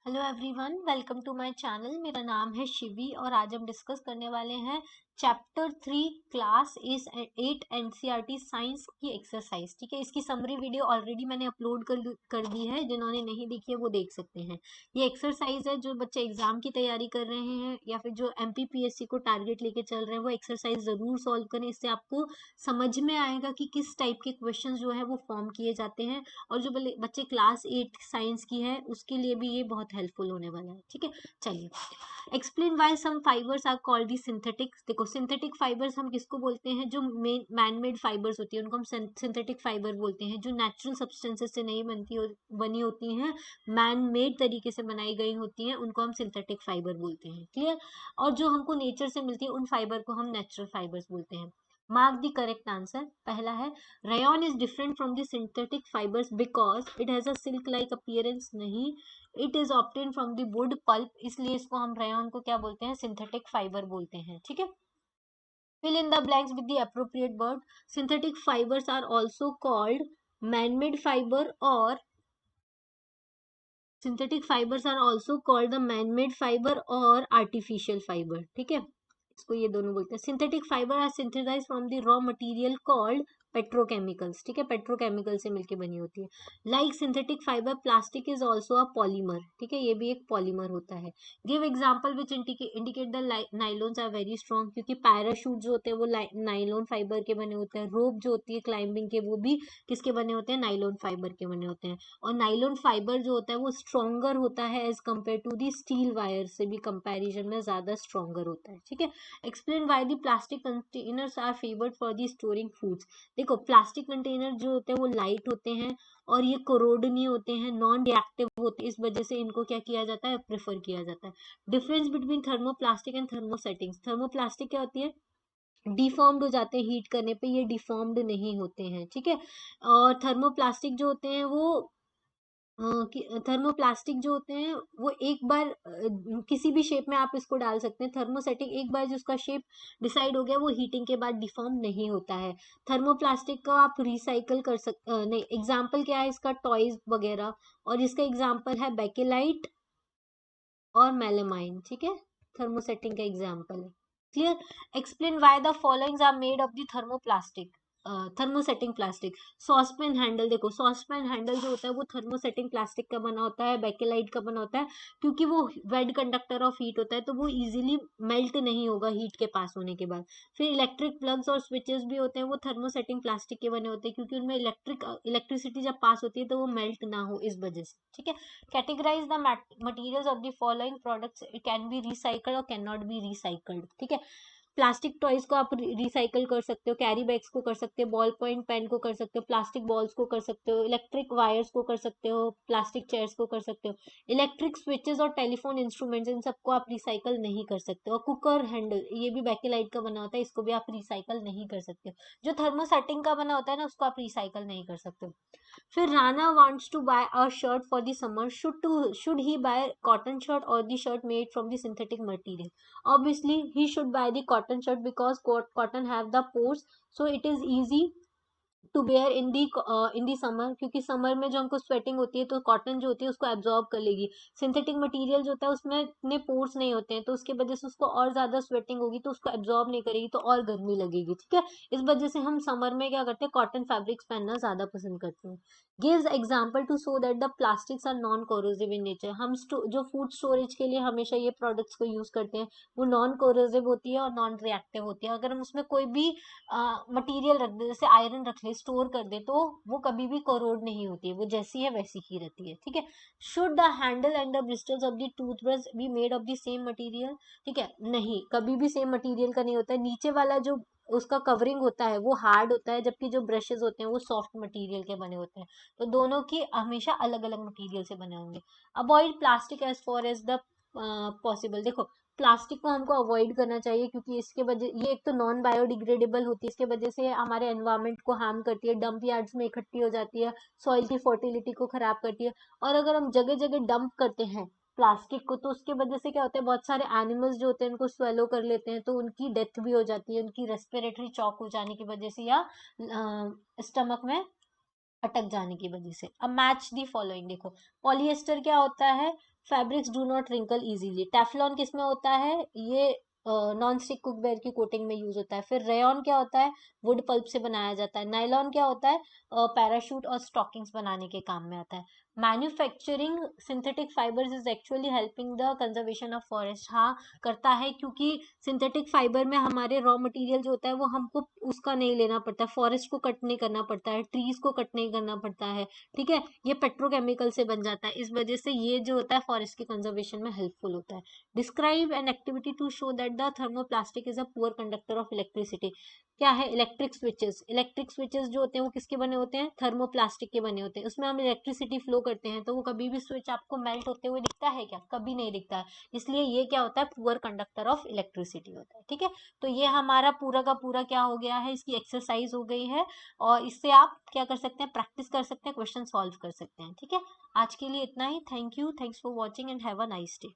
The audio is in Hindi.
Hello everyone, welcome to my channel. मेरा नाम है शिवी और आज हम डिस्कस करने वाले हैं चैप्टर 3 क्लास 8 एनसीईआरटी साइंस की एक्सरसाइज। ठीक है, इसकी समरी वीडियो ऑलरेडी मैंने अपलोड कर दी है, जिन्होंने नहीं देखी है वो देख सकते हैं। ये एक्सरसाइज है जो बच्चे एग्जाम की तैयारी कर रहे हैं या फिर जो एमपीपीएससी को टारगेट लेके चल रहे हैं वो एक्सरसाइज जरूर सॉल्व करें। इससे आपको समझ में आएगा कि किस टाइप के क्वेश्चन जो है वो फॉर्म किए जाते हैं, और जो बच्चे क्लास 8 साइंस की है उसके लिए भी ये बहुत हेल्पफुल होने वाला है। ठीक है, चलिए। Explain why some fibres are called the synthetic. देखो, सिंथेटिक फाइबर्स हम किसको बोलते हैं? जो मैन मेड फाइबर्स होती है उनको हम सिंथेटिक फाइबर बोलते हैं। जो नेचुरल सब्सटेंसेस से नहीं बनी होती हैं, मैन मेड तरीके से बनाई गई होती हैं, उनको हम सिंथेटिक फाइबर बोलते हैं। क्लियर? और जो हमको नेचर से मिलती है उन फाइबर को हम नेचुरल फाइबर्स बोलते हैं। Mark the correct answer. पहला है rayon is different from the synthetic fibers because it has a silk like appearance। नहीं, it is obtained from the wood pulp, इसलिए इसको हम rayon को क्या बोलते हैं? सिंथेटिक फाइबर बोलते हैं। ठीक है, fill in the blanks with the appropriate word। synthetic fibers are also called man-made fiber or synthetic fibers are also called the man-made fiber और artificial fiber। ठीक है, इसको ये दोनों बोलते हैं। Synthetic fibre are synthesised from the raw material called petrochemicals. ठीक है, पेट्रोकेमिकल से मिलके बनी होती है। Like synthetic fibre, plastic is also a polymer. ठीक है, ये भी एक पॉलीमर होता है। Give example which indicate the nylons are very strong, क्योंकि पैराशूट जो होते हैं वो नाइलॉन फाइबर के बने होते हैं। रोप जो होती है क्लाइंबिंग के, वो भी किसके बने होते हैं? नाइलॉन फाइबर के बने होते हैं। और नाइलॉन फाइबर जो होता है वो स्ट्रॉन्गर होता है as compare to the steel wire से भी कंपेरिजन में ज्यादा स्ट्रॉन्गर होता है। ठीक है, explain why the plastic containers are favoured for the storing foods. देखो, प्लास्टिक कंटेनर जो होते हैं वो लाइट होते हैं और ये कोरोड नहीं होते हैं, नॉन रिएक्टिव होते हैं, इस वजह से इनको क्या किया जाता है? प्रेफर किया जाता है। Difference between thermoplastic and thermosettings. Thermoplastic क्या होती है? डिफॉर्म्ड हो जाते हैं हीट करने पे, ये डिफॉर्म्ड नहीं होते हैं। ठीक है, और थर्मोप्लास्टिक जो होते हैं वो थर्मोप्लास्टिक जो होते हैं वो एक बार किसी भी शेप में आप इसको डाल सकते हैं। थर्मोसेटिक एक बार जिसका शेप डिसाइड हो गया वो हीटिंग के बाद डिफॉर्म नहीं होता है। थर्मोप्लास्टिक का आप रिसाइकल कर सकते नहीं। एग्जाम्पल क्या है इसका? टॉयज वगैरह। और इसका एग्जाम्पल है बेकेलाइट और मेलामाइन। ठीक है, थर्मोसेटिंग का एग्जाम्पल है। Clear? Explain why the followings are made of the thermoplastic. Thermosetting plastic. Saucepan handle. देखो, सॉसपेन हैंडल जो होता है वो थर्मोसेटिंग प्लास्टिक का बना होता है, बेकेलाइट का बना होता है, क्योंकि वो वेड कंडक्टर ऑफ हीट होता है तो वो इजीली मेल्ट नहीं होगा हीट के पास होने के बाद। फिर इलेक्ट्रिक प्लग्स और स्विचेस भी होते हैं, वो थर्मोसेटिंग प्लास्टिक के बने होते हैं, क्योंकि उनमें इलेक्ट्रिसिटी जब पास होती है तो वो मेल्ट ना हो, इस वजह से। ठीक है, categorize the materials of the following products। it can be recycled or cannot be recycled। ठीक है, प्लास्टिक टॉयज को आप रिसाइकल कर सकते हो, कैरी बैग्स को कर सकते हो, बॉल पॉइंट पेन को कर सकते हो, प्लास्टिक बॉल्स को कर सकते हो, इलेक्ट्रिक वायर्स को कर सकते हो, प्लास्टिक चेयर्स को कर सकते हो, इलेक्ट्रिक स्विचेस और टेलीफोन इंस्ट्रूमेंट्स, इन सबको आप रिसाइकल नहीं कर सकते हो। और कुकर हैंडल, ये भी बेकेलाइट का बना होता है, इसको भी आप रिसाइकल नहीं कर सकते हो। जो थर्मोसेटिंग का बना होता है ना, उसको आप रिसाइकल नहीं कर सकते हो। फिर Rana wants to buy a shirt for the summer। should he buy cotton shirt or the shirt made from the synthetic material? Obviously he should buy the cotton shirt because cotton have the pores, so it is easy to bear in the summer, क्योंकि समर में जो हमको स्वेटिंग होती है तो कॉटन जो होती है उसको एब्जॉर्ब कर लेगी। सिंथेटिक मटेरियल जो होता है उसमें इतने पोर्स नहीं होते हैं, तो उसके वजह से उसको और ज्यादा स्वेटिंग होगी तो उसको एब्जॉर्ब नहीं करेगी तो और गर्मी लगेगी। ठीक है, इस वजह से हम समर में क्या करते हैं? कॉटन फैब्रिक्स पहनना ज्यादा पसंद करते हैं। Gives example to show that the plastics are non corrosive in nature. हम जो फूड स्टोरेज के लिए हमेशा ये प्रोडक्ट्स को यूज करते हैं वो नॉन कोरोसिव होती है और नॉन रिएक्टिव होती है। अगर हम उसमें कोई भी मटेरियल रख दे, जैसे आयरन रख ले, स्टोर कर दे, तो वो कभी भी कोरोड नहीं होती है, वो जैसी है वैसी ही रहती है। ठीक है, should the handle and the bristles of the toothbrush be made of the same material? ठीक है, नहीं, कभी भी सेम मटेरियल का नहीं होता है। नीचे वाला जो उसका कवरिंग होता है वो हार्ड होता है, जबकि जो ब्रशेस होते हैं वो सॉफ्ट मटेरियल के बने होते हैं, तो दोनों की हमेशा अलग अलग मटेरियल से बने होंगे। Avoid plastic as far as the possible. देखो, प्लास्टिक को हमको अवॉइड करना चाहिए, क्योंकि इसके वजह, ये एक तो नॉन बायोडिग्रेडेबल होती है, इसके वजह से हमारे एनवायरनमेंट को हार्म करती है, डंप यार्ड्स में इकट्ठी हो जाती है, सॉइल की फर्टिलिटी को खराब करती है। और अगर हम जगह जगह डंप करते हैं प्लास्टिक को, तो उसके वजह से क्या होता है? बहुत सारे एनिमल्स जो होते हैं उनको स्वेलो कर लेते हैं, तो उनकी डेथ भी हो जाती है, उनकी रेस्पिरेटरी चौक हो जाने की वजह से, या स्टमक में अटक जाने की वजह से। अब मैच दी फॉलोइंग। देखो, पॉलिएस्टर क्या होता है? Fabrics do not wrinkle easily. Teflon किस में होता है, ये नॉन स्टिक कुकवेयर की कोटिंग में यूज होता है। फिर रेयॉन क्या होता है, वुड पल्प से बनाया जाता है। नायलॉन क्या होता है, पैराशूट और स्टॉकिंग्स बनाने के काम में आता है। Manufacturing synthetic fibres is actually helping the conservation of forest. हाँ करता है, क्योंकि सिंथेटिक फाइबर में हमारे रॉ मटेरियल जो होता है वो हमको उसका नहीं लेना पड़ता, फॉरेस्ट को कट नहीं करना पड़ता है, ट्रीज को कट नहीं करना पड़ता है, ठीक है। ये पेट्रोकेमिकल से बन जाता है, इस वजह से ये जो होता है फॉरेस्ट के कंजर्वेशन में हेल्पफुल होता है। Describe an activity to show that the thermoplastic is a poor conductor of electricity. क्या है, इलेक्ट्रिक स्विचेस। इलेक्ट्रिक स्विचेस जो होते हैं वो किसके बने होते हैं, थर्मोप्लास्टिक के बने होते हैं। उसमें हम इलेक्ट्रिसिटी फ्लो करते हैं, तो वो कभी भी स्विच आपको मेल्ट होते हुए दिखता है क्या, कभी नहीं दिखता है। इसलिए ये क्या होता है, पुअर कंडक्टर ऑफ इलेक्ट्रिसिटी होता है, ठीक है। तो ये हमारा पूरा का पूरा क्या हो गया है, इसकी एक्सरसाइज हो गई है, और इससे आप क्या कर सकते हैं, प्रैक्टिस कर सकते हैं, क्वेश्चन सॉल्व कर सकते हैं, ठीक है। आज के लिए इतना ही। Thank you, thanks for watching and have a nice day.